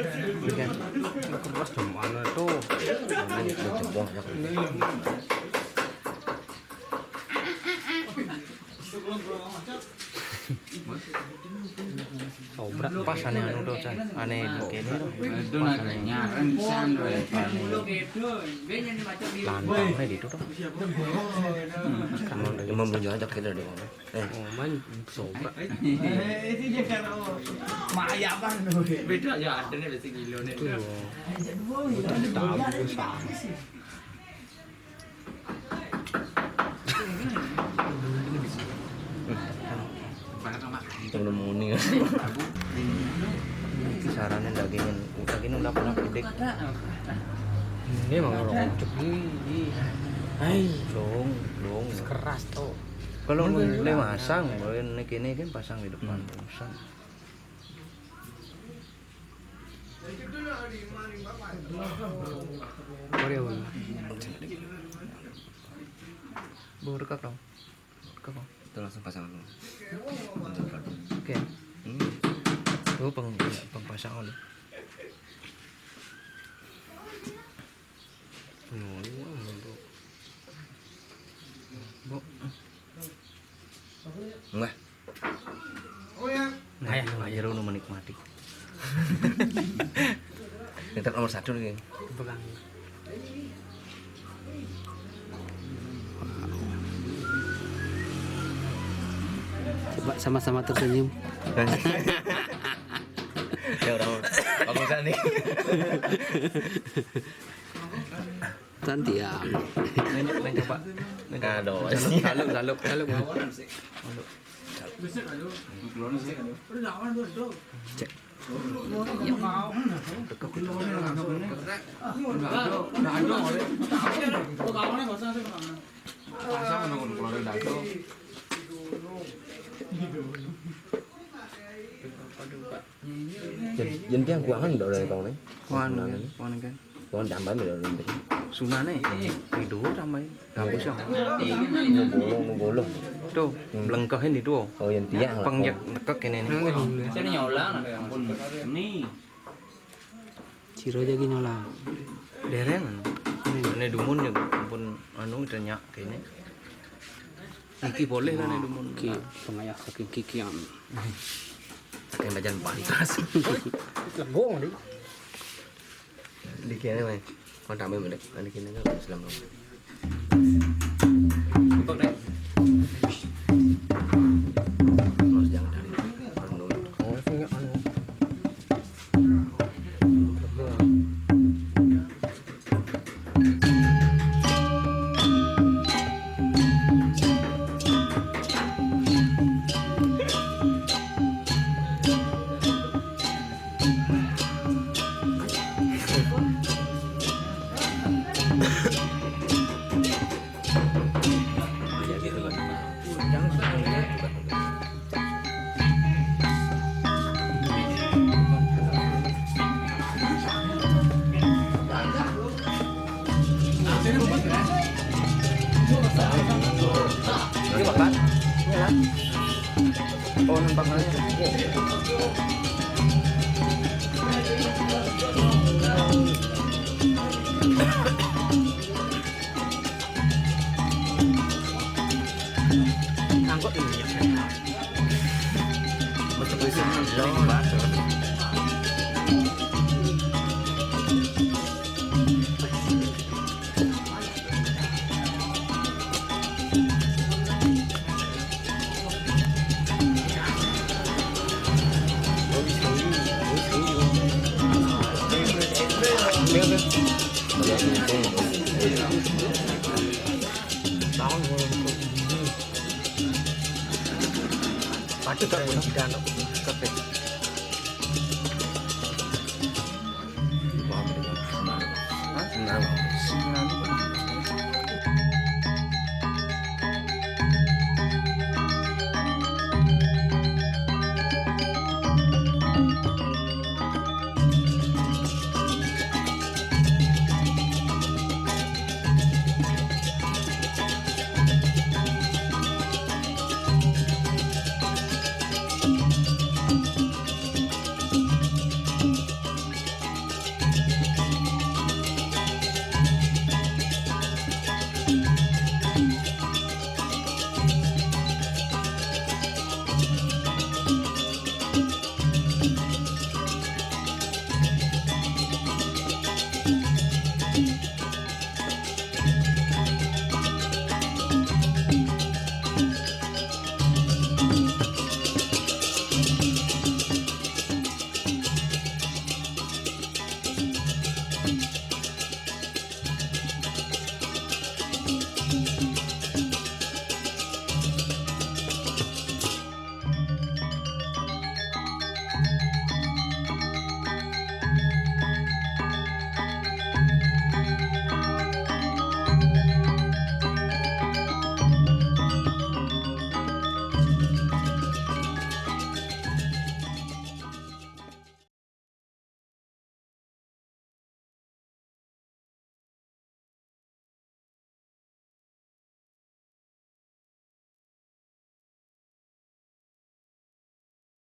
Kan keras dong anu itu. Ini jebol ya. Sobrak pas ane anu do can. Ane kene do. Itu nanya rencana Lantang nih itu tuh. Yang membunyi aja kita deh. Oh man sobrak. Mayapan beda ya ada nih besi kilo nih. Tahu besar. Itu muni. Kisarannya dagingnya udah pernah gede. Ini emang orang cepet. Hai, dong. Keras tuh. Kalau mulai masang, mulai kini kan pasang di depan pasang. Boleh boleh. Baru rekap dong. Rekap dong. Itu langsung pasang dulu. Oke. Oh pasang dulu. Enggak. Nah, ya lu menikmati. Tetap nomor 1 nih. Pegang. Coba sama-sama tersenyum. Ya udah. Bagusan nih. Santiam. Neng coba. Aduh. Saluk. Cek. Dân cái quán đồ này còn đấy. Kuan kan. Còn đảm bảo được rồi. Sunane itu ramai. Kampus yang. Bolong. Tuh, melengkahin itu. Oh yang tiang lah. Pengjak nekek kene nih. Saya nyola nih. Ciro jadi nyola. Derengan. Ini dumun ya pun anu tanya kene. Iki boleh lah nih dumun. Ki pengayah saking kikian. Kayak bajan pantas. Lebong nih. Di kene mah. Còn đảm bảo được. Anh kene kan Islam dong. Untuk deh. Harus jangan dari orang dulu. Oh, punya anu. Ya gitu kan. Ini makan. Ini lah. Oh, nampak aja. Angkot ini. Mesti bisa dong. Pati tak boleh